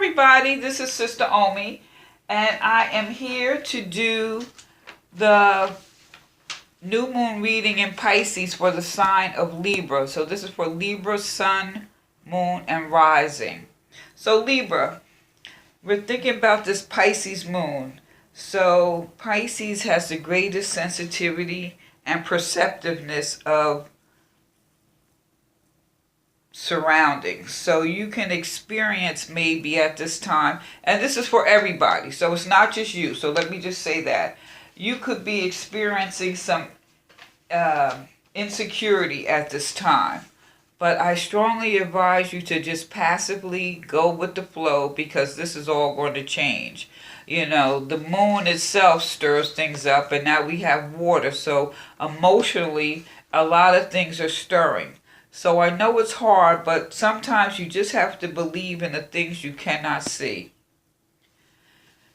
everybody, this is Sister Omi, and I am here to do the new moon reading in Pisces for the sign of Libra. So this is for Libra, sun, moon, and rising. So Libra, we're thinking about this Pisces moon. So Pisces has the greatest sensitivity and perceptiveness of surroundings. So you can experience maybe at this time, and this is for everybody, so it's not just you. So let me just say that. You could be experiencing some insecurity at this time. But I strongly advise you to just passively go with the flow because this is all going to change. You know, the moon itself stirs things up, and now we have water. So emotionally, a lot of things are stirring. So I know it's hard, but sometimes you just have to believe in the things you cannot see.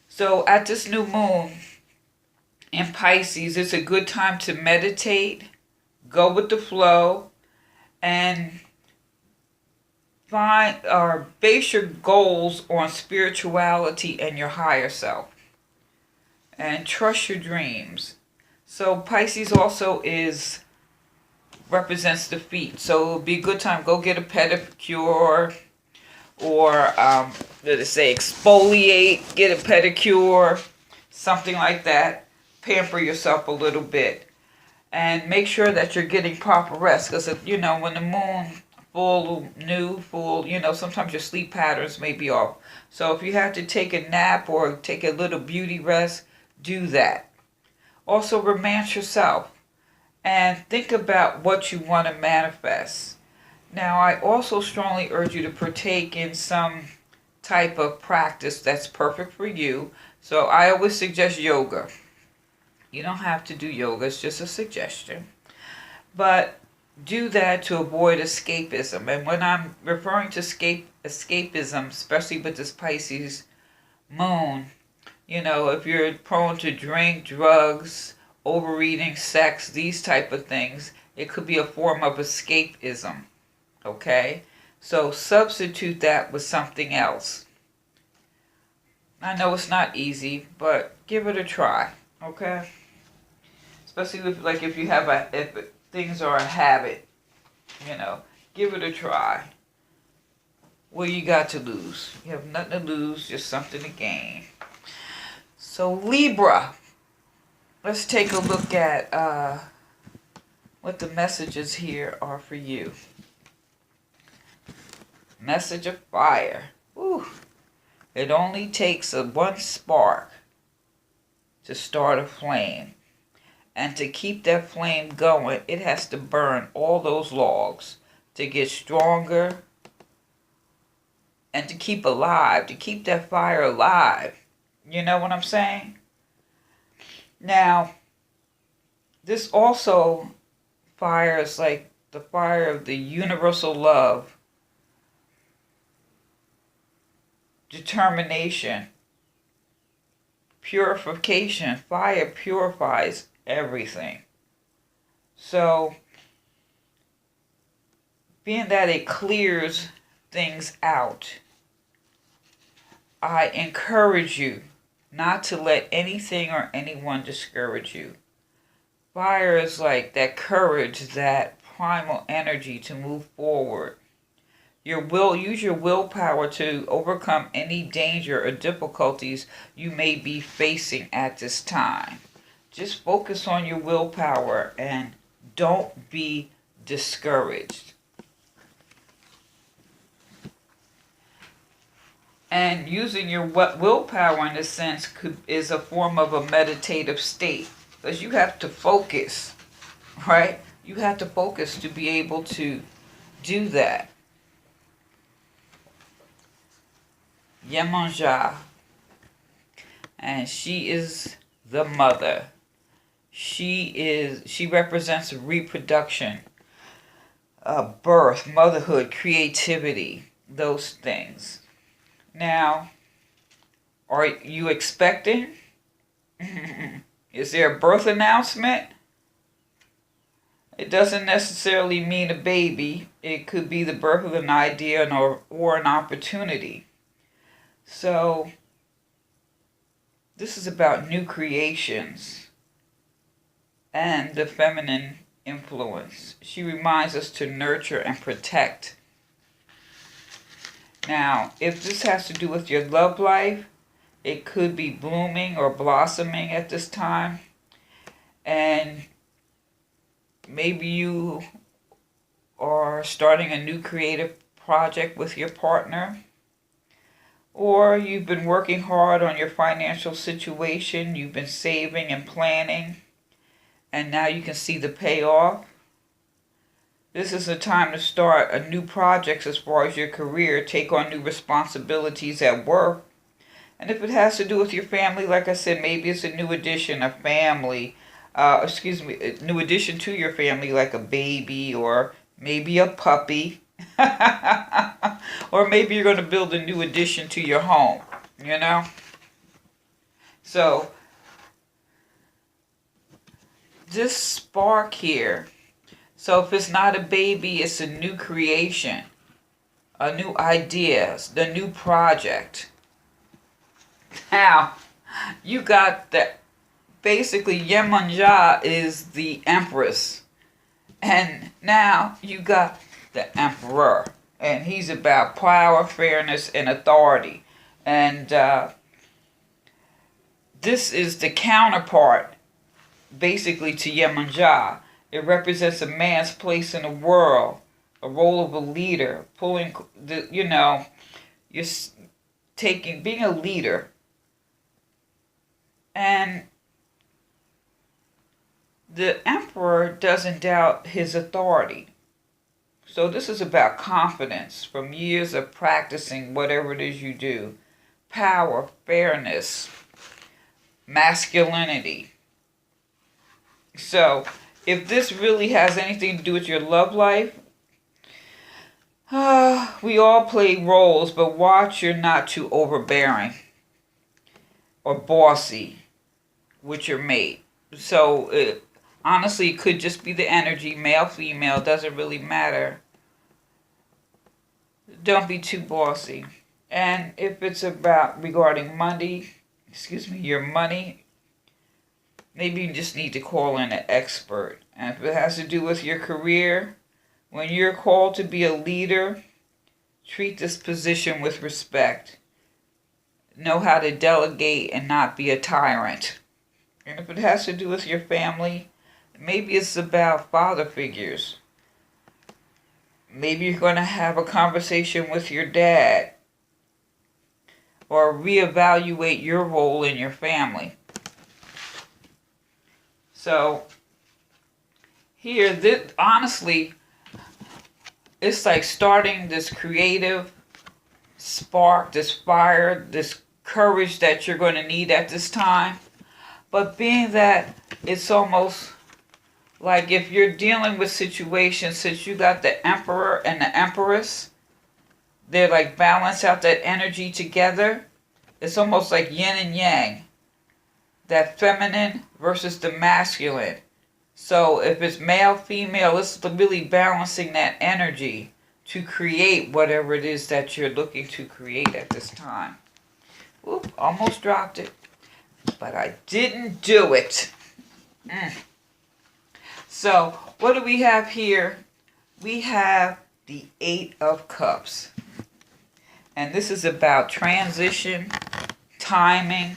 So at this new moon in Pisces, it's a good time to meditate, go with the flow, and find or base your goals on spirituality and your higher self. And trust your dreams. So Pisces also represents the feet. So it'll be a good time. Go get a pedicure or let us say exfoliate, get a pedicure, something like that. Pamper yourself a little bit. And make sure that you're getting proper rest. Because, when the moon full, sometimes your sleep patterns may be off. So if you have to take a nap or take a little beauty rest, do that. Also, romance yourself. And think about what you want to manifest. Now, I also strongly urge you to partake in some type of practice that's perfect for you. So I always suggest yoga. You don't have to do yoga, it's just a suggestion. But do that to avoid escapism. And when I'm referring to escapism, especially with this Pisces moon, if you're prone to drink, drugs, overeating, sex, these type of things, it could be a form of escapism. Okay? So substitute that with something else. I know it's not easy, but give it a try. Okay? Especially if things are a habit, give it a try. What you got to lose? You have nothing to lose, just something to gain. So Libra, let's take a look at what the messages here are for you. Message of fire. Ooh. It only takes one spark to start a flame. And to keep that flame going, it has to burn all those logs to get stronger and to keep alive, to keep that fire alive. You know what I'm saying? Now, this also fire is like the fire of the universal love, determination, purification. Fire purifies everything. So, being that it clears things out, I encourage you not to let anything or anyone discourage you. Fire is like that courage, that primal energy to move forward. Use your willpower to overcome any danger or difficulties you may be facing at this time. Just focus on your willpower and don't be discouraged. And using your willpower in a sense is a form of a meditative state. Because you have to focus, right? You have to focus to be able to do that. Yemanja. And she is the mother. She represents reproduction, birth, motherhood, creativity, those things. Now, are you expecting? Is there a birth announcement? It doesn't necessarily mean a baby. It could be the birth of an idea or an opportunity. So this is about new creations and the feminine influence. She reminds us to nurture and protect. Now, if this has to do with your love life, it could be blooming or blossoming at this time. And maybe you are starting a new creative project with your partner. Or you've been working hard on your financial situation. You've been saving and planning. And now you can see the payoff. This is a time to start a new project as far as your career. Take on new responsibilities at work. And if it has to do with your family, like I said, maybe it's a new addition, a family. A new addition to your family, like a baby or maybe a puppy. Or maybe you're going to build a new addition to your home, you know? So, this spark here. So if it's not a baby, it's a new creation, a new idea, the new project. Now, you got that. Basically, Yemanja is the Empress. And now you got the Emperor. And he's about power, fairness, and authority. And this is the counterpart, basically, to Yemanja. It represents a man's place in the world, a role of a leader, pulling the, you're being a leader. And the Emperor doesn't doubt his authority. So this is about confidence from years of practicing whatever it is you do. Power, fairness, masculinity. So if this really has anything to do with your love life, we all play roles, but watch you're not too overbearing or bossy with your mate. So honestly, it could just be the energy, male, female, doesn't really matter. Don't be too bossy. And if it's regarding money, your money, maybe you just need to call in an expert. And if it has to do with your career, when you're called to be a leader, treat this position with respect. Know how to delegate and not be a tyrant. And if it has to do with your family, maybe it's about father figures. Maybe you're going to have a conversation with your dad. Or reevaluate your role in your family. So, here, honestly, it's like starting this creative spark, this fire, this courage that you're going to need at this time. But being that it's almost like if you're dealing with situations, since you got the Emperor and the Empress, they're like balance out that energy together. It's almost like yin and yang. That feminine versus the masculine. So if it's male, female, it's really balancing that energy to create whatever it is that you're looking to create at this time. Oop, almost dropped it. But I didn't do it. So what do we have here? We have the 8 of Cups. And this is about transition, timing,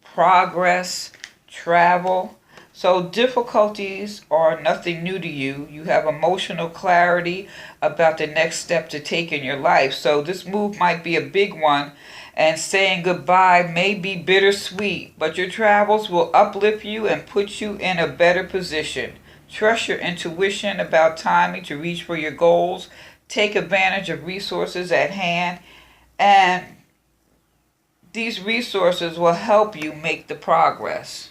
progress, travel. So difficulties are nothing new to you. You have emotional clarity about the next step to take in your life. So this move might be a big one, and saying goodbye may be bittersweet, but your travels will uplift you and put you in a better position. Trust your intuition about timing to reach for your goals. Take advantage of resources at hand, and these resources will help you make the progress.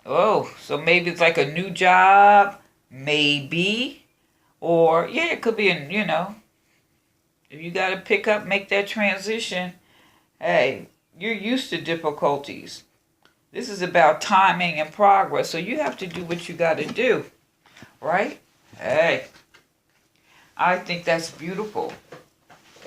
Oh, so maybe it's like a new job, maybe. Or, yeah, it could be, if you got to pick up, make that transition. Hey, you're used to difficulties. This is about timing and progress, so you have to do what you got to do, right? Hey, I think that's beautiful.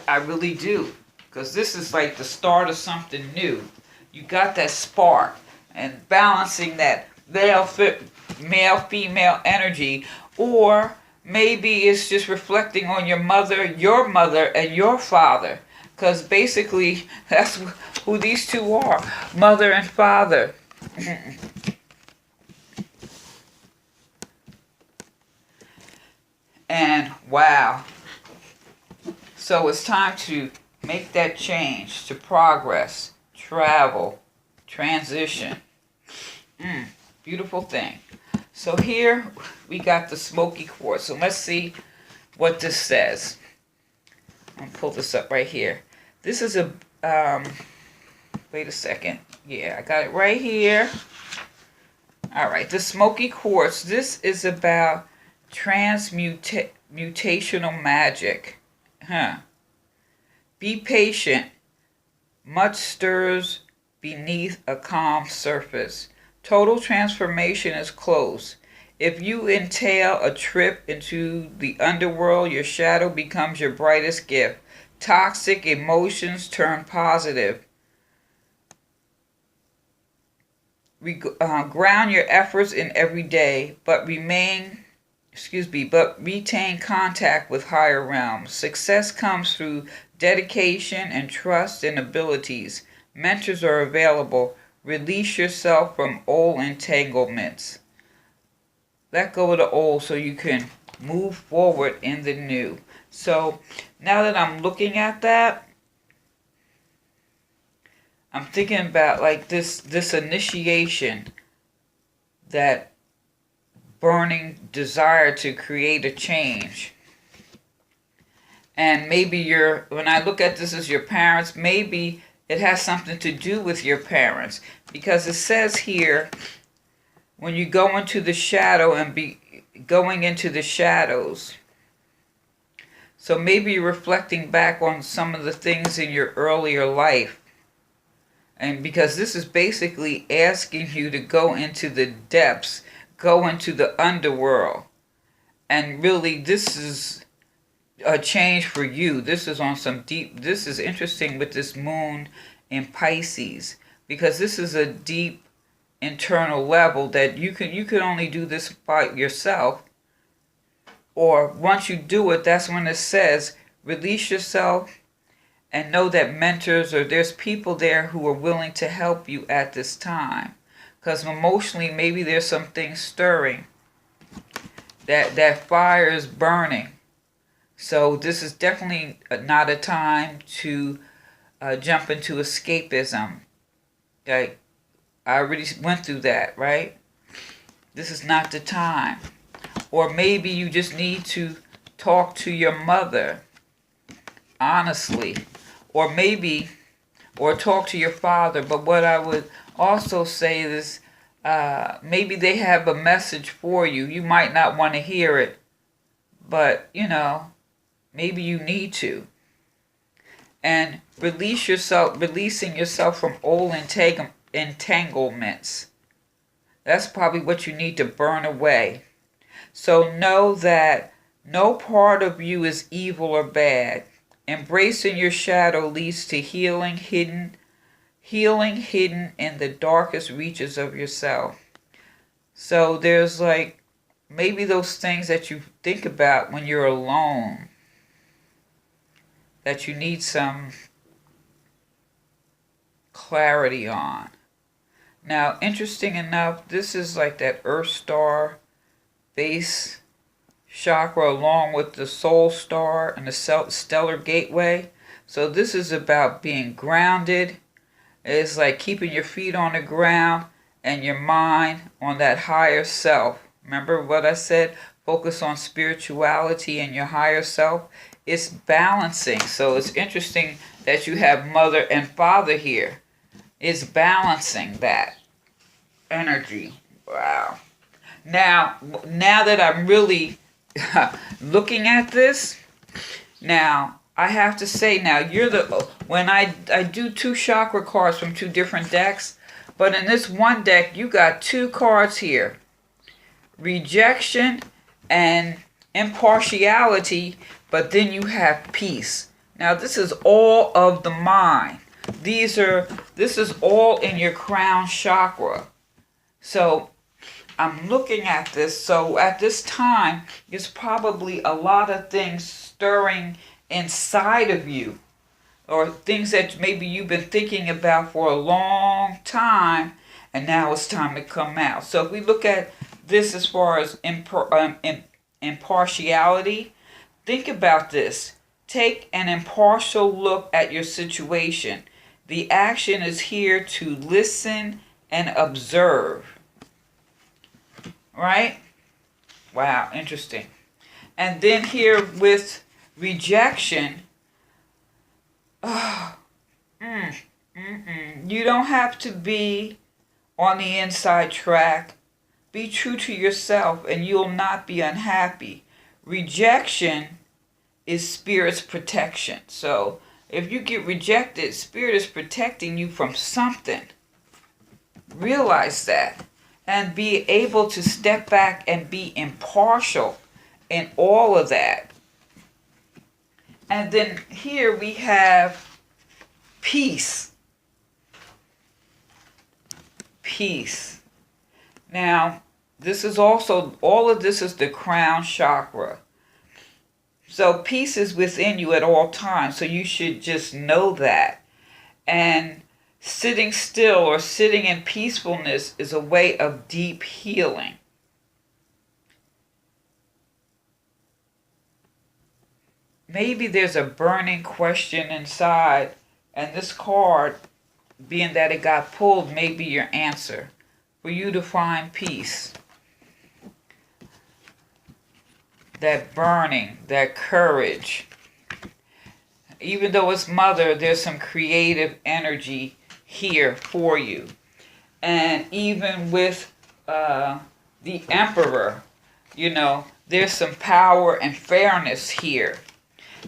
I really do. because this is like the start of something new. You got that spark, and balancing that male female energy, or maybe it's just reflecting on your mother, and your father, because basically that's who these two are, mother and father. And wow, so it's time to make that change, to progress, travel, transition. Beautiful thing. So here we got the smoky quartz. So let's see what this says. I'm gonna pull this up right here. This is a wait a second. Yeah, I got it right here. All right, the smoky quartz. This is about transmutational magic. Be patient. Much stirs beneath a calm surface. Total transformation is close. If you entail a trip into the underworld, your shadow becomes your brightest gift. Toxic emotions turn positive. Ground your efforts in every day, but retain contact with higher realms. Success comes through dedication and trust in abilities. Mentors are available. Release yourself from old entanglements. Let go of the old so you can move forward in the new. So now that I'm looking at that, I'm thinking about like this initiation, that burning desire to create a change. And maybe when I look at this as your parents, maybe it has something to do with your parents, because it says here, when you go into the shadow and be going into the shadows. So maybe you're reflecting back on some of the things in your earlier life. And because this is basically asking you to go into the depths, go into the underworld. And really, this is a change for you. This is on some deep, this is interesting with this moon in Pisces, because this is a deep internal level that you can only do this by yourself. Or once you do it, that's when it says release yourself and know that mentors, or there's people there who are willing to help you at this time. Because emotionally, maybe there's some things stirring. That fire is burning. So this is definitely not a time to jump into escapism. Okay? I already went through that, right? This is not the time. Or maybe you just need to talk to your mother, honestly. Or talk to your father. But what I would also say is, maybe they have a message for you. You might not want to hear it, but, maybe you need to. And releasing yourself from old entanglements. That's probably what you need to burn away. So know that no part of you is evil or bad. Embracing your shadow leads to healing hidden in the darkest reaches of yourself. So there's like maybe those things that you think about when you're alone, that you need some clarity on. Now, interesting enough, this is like that Earth Star base chakra along with the Soul Star and the Stellar Gateway. So this is about being grounded. It's like keeping your feet on the ground and your mind on that higher self. Remember what I said? Focus on spirituality and your higher self. It's balancing. So it's interesting that you have mother and father here. It's balancing that energy. Wow. Now that I'm really looking at this, now I have to say, now when I do 2 chakra cards from 2 different decks, but in this one deck you got 2 cards here, rejection and impartiality, but then you have peace. Now this is all of the mind. This is all in your crown chakra. So I'm looking at this. So at this time, there's probably a lot of things stirring inside of you, or things that maybe you've been thinking about for a long time, and now it's time to come out. So if we look at this as far as impartiality, think about this. Take an impartial look at your situation. The action is here to listen and observe. Right? Wow, interesting. And then here with rejection, you don't have to be on the inside track. Be true to yourself and you'll not be unhappy. Rejection is Spirit's protection. So if you get rejected, Spirit is protecting you from something. Realize that. And be able to step back and be impartial in all of that. And then here we have peace. Peace. Now, this is also, all of this is the crown chakra. So peace is within you at all times. So you should just know that. And sitting still or sitting in peacefulness is a way of deep healing. Maybe there's a burning question inside, and this card, being that it got pulled, may be your answer for you to find peace. That burning, that courage. Even though it's Mother, there's some creative energy here for you. And even with the Emperor, there's some power and fairness here.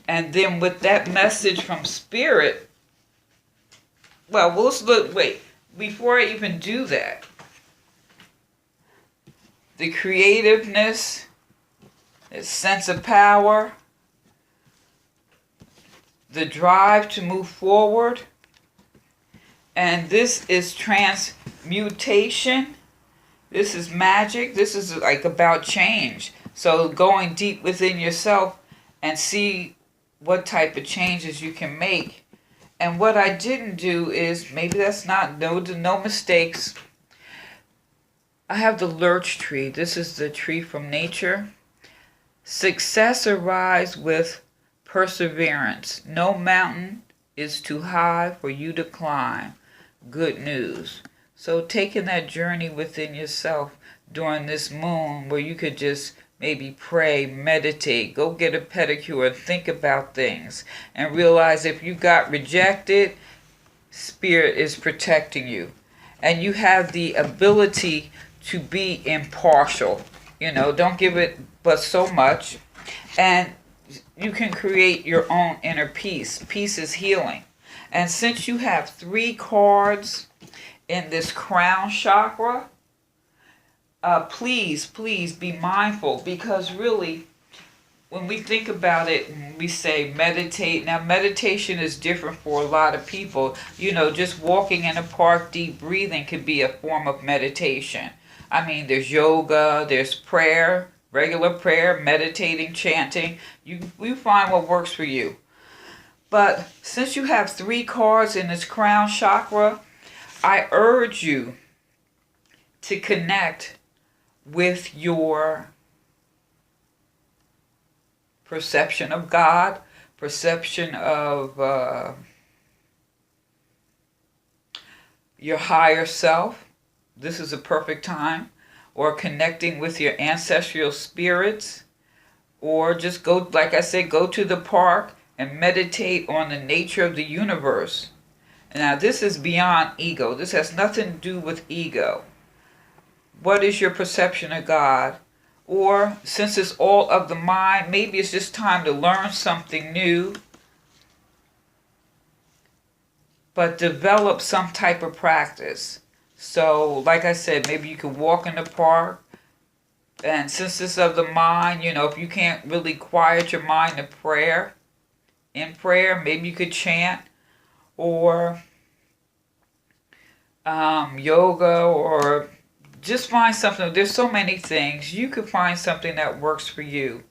And then with that message from Spirit, well, let's look, wait, before I even do that, the creativeness, the sense of power, the drive to move forward, and this is transmutation. This is magic. This is like about change. So going deep within yourself and see what type of changes you can make. And what I didn't do is, maybe that's not, no mistakes. I have the lurch tree. This is the tree from nature. Success arrives with perseverance. No mountain is too high for you to climb. Good news. So taking that journey within yourself during this moon, where you could just maybe pray, meditate, go get a pedicure, think about things, and realize if you got rejected, Spirit is protecting you. And you have the ability to be impartial. Don't give it but so much. And you can create your own inner peace. Peace is healing. And since you have 3 cards in this crown chakra, please be mindful, because really, when we think about it, we say meditate. Now, meditation is different for a lot of people. Just walking in a park, deep breathing could be a form of meditation. I mean, there's yoga, there's prayer, regular prayer, meditating, chanting. You find what works for you. But since you have 3 cards in this crown chakra, I urge you to connect with your perception of God, perception of your higher self. This is a perfect time. Or connecting with your ancestral spirits. Or just go, like I said, go to the park and meditate on the nature of the universe. Now, this is beyond ego. This has nothing to do with ego. What is your perception of God? Or, since it's all of the mind, maybe it's just time to learn something new. But develop some type of practice. So, like I said, maybe you could walk in the park. And since it's of the mind, if you can't really quiet your mind in prayer, in prayer. Maybe you could chant, or yoga, or just find something. There's so many things. You could find something that works for you.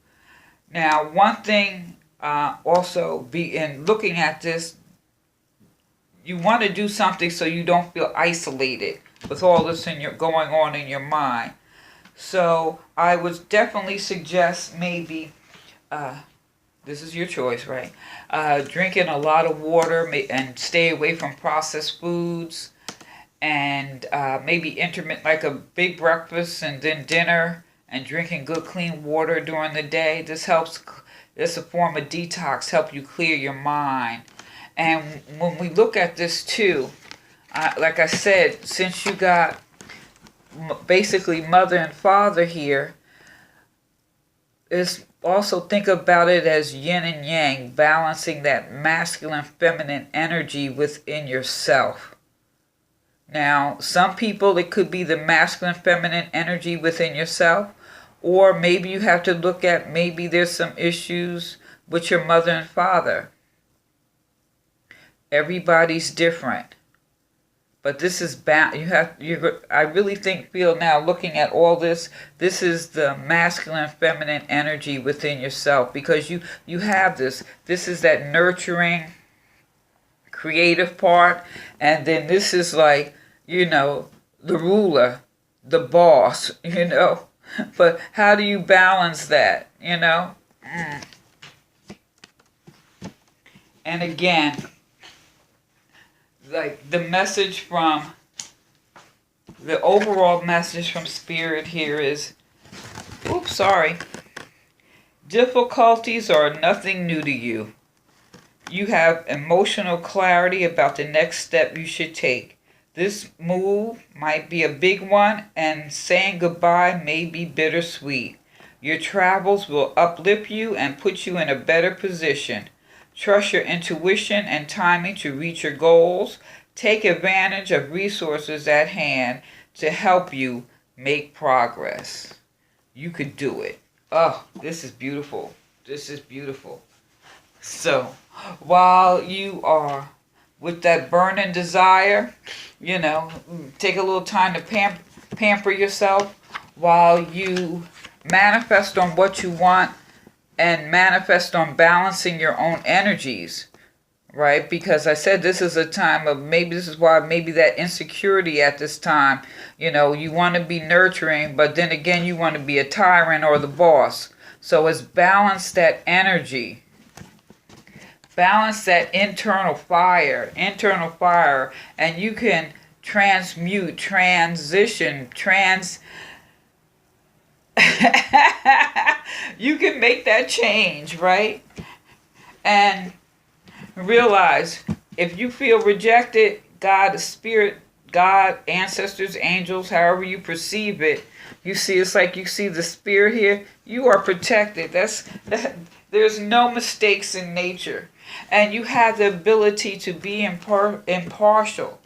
Now, one thing also be in looking at this, you want to do something so you don't feel isolated with all this going on in your mind. So I would definitely suggest maybe, this is your choice, right? Drinking a lot of water and stay away from processed foods, and maybe intermittent, like a big breakfast and then dinner, and drinking good clean water during the day. This helps. It's a form of detox, help you clear your mind. And when we look at this too, like I said, since you got basically mother and father here, is also think about it as yin and yang, balancing that masculine feminine energy within yourself. Now, some people, it could be the masculine feminine energy within yourself, or maybe you have to look at, maybe there's some issues with your mother and father. Everybody's different. But this is I really feel now, looking at all this, this is the masculine feminine energy within yourself, because you have this. This is that nurturing, creative part, and then this is like, the ruler, the boss, But how do you balance that, And again, like the overall message from Spirit here is, difficulties are nothing new to you. You have emotional clarity about the next step you should take. This move might be a big one, and saying goodbye may be bittersweet. Your travels will uplift you and put you in a better position. Trust your intuition and timing to reach your goals. Take advantage of resources at hand to help you make progress. You could do it. Oh, this is beautiful. This is beautiful. So, while you are with that burning desire, take a little time to pamper yourself while you manifest on what you want and manifest on balancing your own energies, right? Because I said this is a time of, this is why that insecurity at this time, you want to be nurturing, but then again, you want to be a tyrant or the boss. So it's balance that energy. Balance that internal fire, and you can transmute, transition, you can make that change, right? And realize, if you feel rejected, God, the Spirit, God, ancestors, angels, however you perceive it, it's like you see the Spirit here, you are protected. There's no mistakes in nature. And you have the ability to be impartial.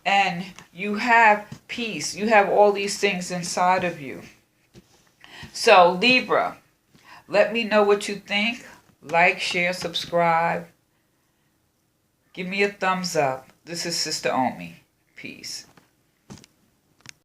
And you have peace. You have all these things inside of you. So, Libra, let me know what you think. Like, share, subscribe. Give me a thumbs up. This is Sister Omi. Peace.